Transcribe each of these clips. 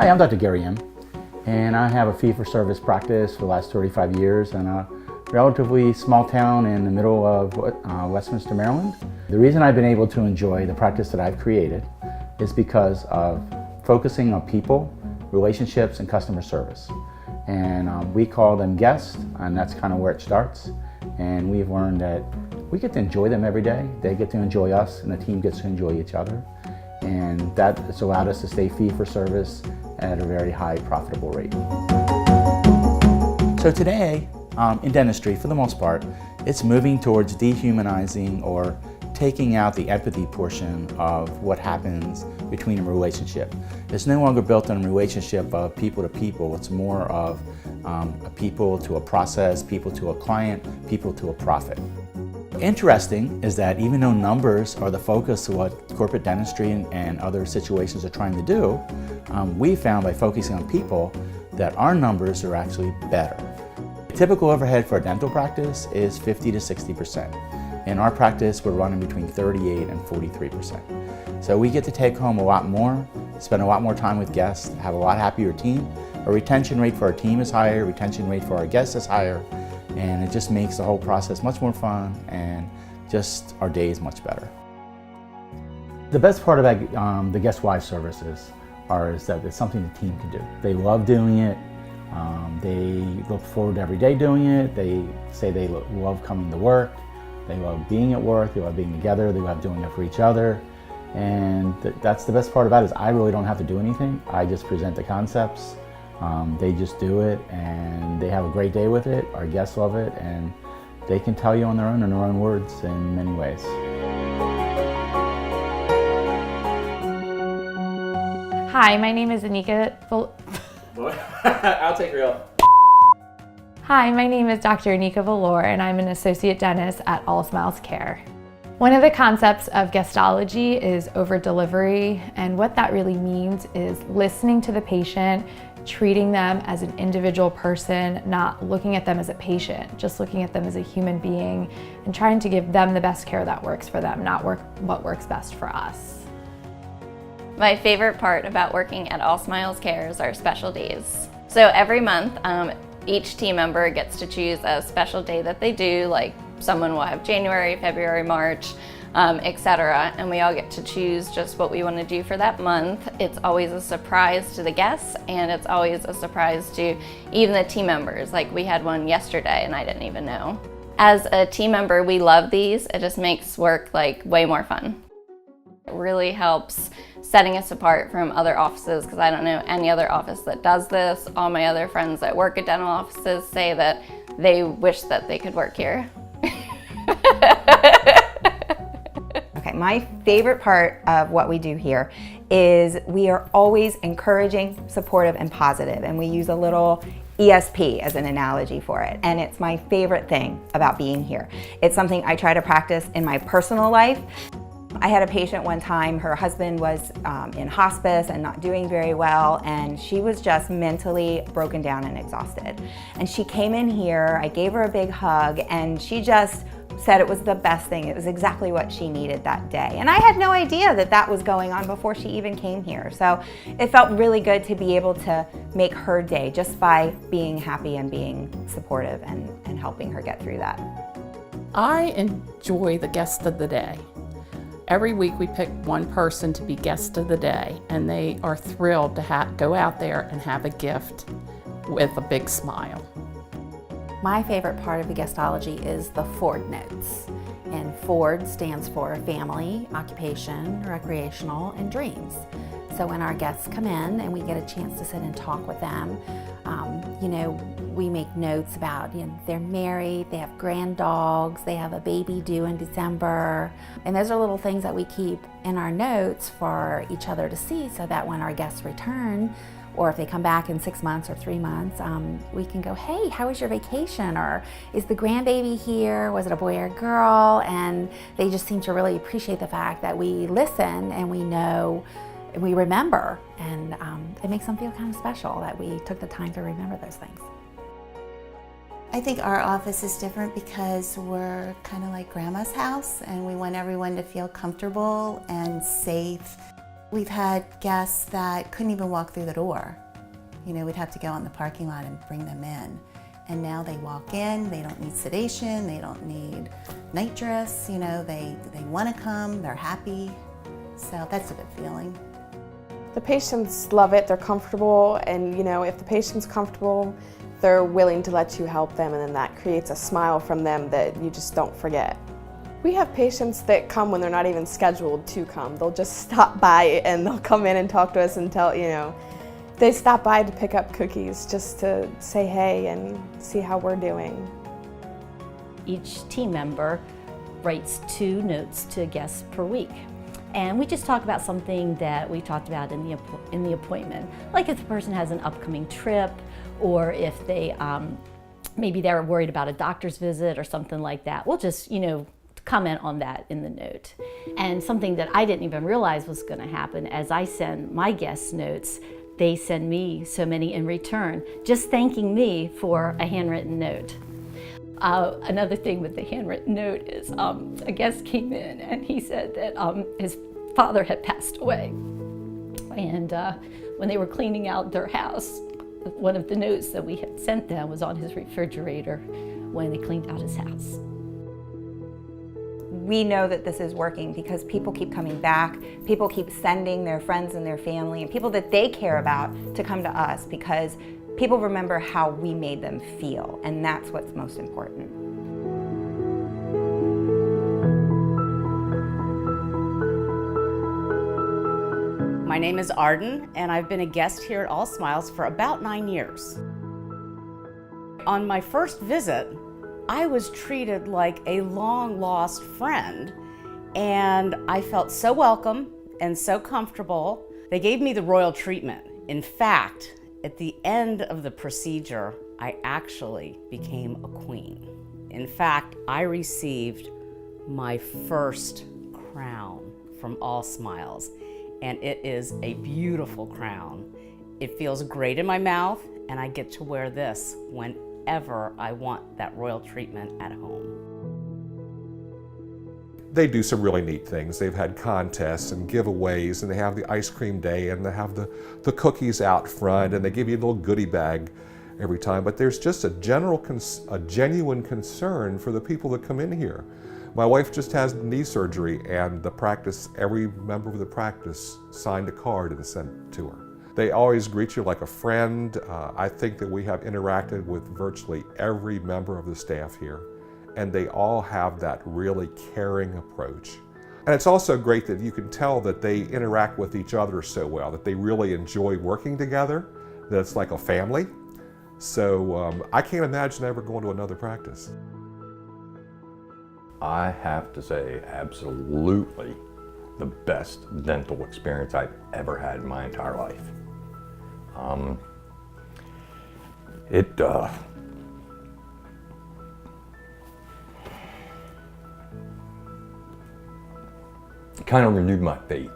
Hi, I'm Dr. Gary M, and I have a fee-for-service practice for the last 35 years in a relatively small town in the middle of Westminster, Maryland. The reason I've been able to enjoy the practice that I've created is because of focusing on people, relationships, and customer service. And we call them guests, and that's kind of where it starts. And we've learned that we get to enjoy them every day. They get to enjoy us, and the team gets to enjoy each other. And that has allowed us to stay fee-for-service at a very high profitable rate. So today, in dentistry, for the most part, it's moving towards dehumanizing or taking out the empathy portion of what happens between a relationship. It's no longer built on a relationship of people to people. It's more of a people to a process, people to a client, people to a profit. Interesting is that even though numbers are the focus of what corporate dentistry and other situations are trying to do, we found by focusing on people that our numbers are actually better. Typical overhead for a dental practice is 50 to 60%. In our practice, we're running between 38 and 43%. So we get to take home a lot more, spend a lot more time with guests, have a lot happier team. Our retention rate for our team is higher, retention rate for our guests is higher, and it just makes the whole process much more fun and just our days much better. The best part about the GuestWise services is that it's something the team can do. They love doing it. They look forward to every day doing it. They say they love coming to work. They love being at work. They love being together. They love doing it for each other. And that's the best part about it is I really don't have to do anything. I just present the concepts. They just do it and they have a great day with it. Our guests love it and they can tell you on their own in their own words in many ways. Hi, my name is Anika. I'll take real. Hi, my name is Dr. Anika Valor and I'm an associate dentist at All Smiles Care. One of the concepts of guestology is over-delivery, and what that really means is listening to the patient, treating them as an individual person, not looking at them as a patient, just looking at them as a human being and trying to give them the best care that works for them, not what works best for us. My favorite part about working at All Smiles Care is our special days. So every month, each team member gets to choose a special day that they do, like someone will have January, February, March, etc. And we all get to choose just what we want to do for that month. It's always a surprise to the guests and it's always a surprise to even the team members. Like we had one yesterday and I didn't even know. As a team member, we love these. It just makes work like way more fun. It really helps setting us apart from other offices because I don't know any other office that does this. All my other friends that work at dental offices say that they wish that they could work here. Okay, my favorite part of what we do here is we are always encouraging, supportive, and positive, and we use a little ESP as an analogy for it, and it's my favorite thing about being here. It's something I try to practice in my personal life. I had a patient one time, her husband was in hospice and not doing very well, and she was just mentally broken down and exhausted. And she came in here, I gave her a big hug, and she just said it was the best thing. It was exactly what she needed that day. And I had no idea that that was going on before she even came here. So it felt really good to be able to make her day just by being happy and being supportive and helping her get through that. I enjoy the guest of the day. Every week we pick one person to be guest of the day, and they are thrilled to go out there and have a gift with a big smile. My favorite part of the guestology is the Ford notes. And Ford stands for family, occupation, recreational, and dreams. So when our guests come in and we get a chance to sit and talk with them, we make notes about, they're married, they have grand dogs, they have a baby due in December. And those are little things that we keep in our notes for each other to see so that when our guests return, or if they come back in 6 months or 3 months, we can go, hey, how was your vacation? Or is the grandbaby here? Was it a boy or a girl? And they just seem to really appreciate the fact that we listen and we know, and we remember. And it makes them feel kind of special that we took the time to remember those things. I think our office is different because we're kind of like Grandma's house and we want everyone to feel comfortable and safe. We've had guests that couldn't even walk through the door. You know, we'd have to go in the parking lot and bring them in. And now they walk in, they don't need sedation, they don't need night dress, you know, they want to come, they're happy. So that's a good feeling. The patients love it, they're comfortable, and you know, if the patient's comfortable, they're willing to let you help them, and then that creates a smile from them that you just don't forget. We have patients that come when they're not even scheduled to come. They'll just stop by and they'll come in and talk to us and tell, you know, they stop by to pick up cookies just to say hey and see how we're doing. Each team member writes 2 notes to guests per week. And we just talk about something that we talked about in the appointment. Like if the person has an upcoming trip, or if they, maybe they're worried about a doctor's visit or something like that. We'll just, you know, comment on that in the note. And something that I didn't even realize was gonna happen, as I send my guests notes, they send me so many in return, just thanking me for a handwritten note. Another thing with the handwritten note is a guest came in and he said that his father had passed away. And when they were cleaning out their house, one of the notes that we had sent them was on his refrigerator when they cleaned out his house. We know that this is working because people keep coming back, people keep sending their friends and their family and people that they care about to come to us, because people remember how we made them feel, and that's what's most important. My name is Arden, and I've been a guest here at All Smiles for about 9 years. On my first visit, I was treated like a long-lost friend, and I felt so welcome and so comfortable. They gave me the royal treatment. In fact, at the end of the procedure, I actually became a queen. In fact, I received my first crown from All Smiles, and it is a beautiful crown. It feels great in my mouth, and I get to wear this whenever I want that royal treatment at home. They do some really neat things. They've had contests and giveaways, and they have the ice cream day, and they have the cookies out front, and they give you a little goodie bag every time. But there's just a genuine concern for the people that come in here. My wife just has knee surgery, and every member of the practice signed a card and sent it to her. They always greet you like a friend. I think that we have interacted with virtually every member of the staff here, and they all have that really caring approach. And it's also great that you can tell that they interact with each other so well, that they really enjoy working together, that it's like a family. So I can't imagine ever going to another practice. I have to say, absolutely the best dental experience I've ever had in my entire life. It kind of renewed my faith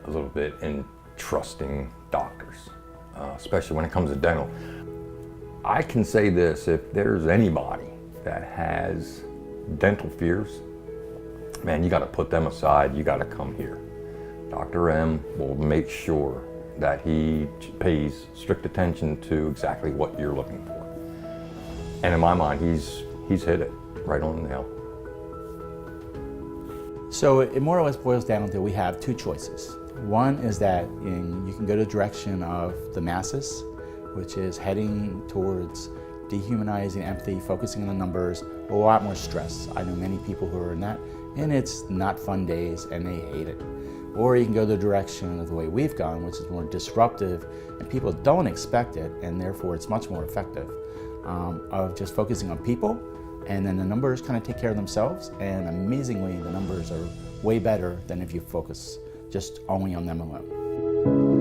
a little bit in trusting doctors, especially when it comes to dental. I can say this, if there's anybody that has dental fears, man, you got to put them aside. You got to come here. Dr. M will make sure that he pays strict attention to exactly what you're looking for. And in my mind, he's hit it right on the nail. So it more or less boils down to we have 2 choices. One is that you can go the direction of the masses, which is heading towards dehumanizing empathy, focusing on the numbers, a lot more stress. I know many people who are in that, and it's not fun days, and they hate it. Or you can go the direction of the way we've gone, which is more disruptive, and people don't expect it, and therefore it's much more effective, of just focusing on people, and then the numbers kind of take care of themselves, and amazingly, the numbers are way better than if you focus just only on them alone.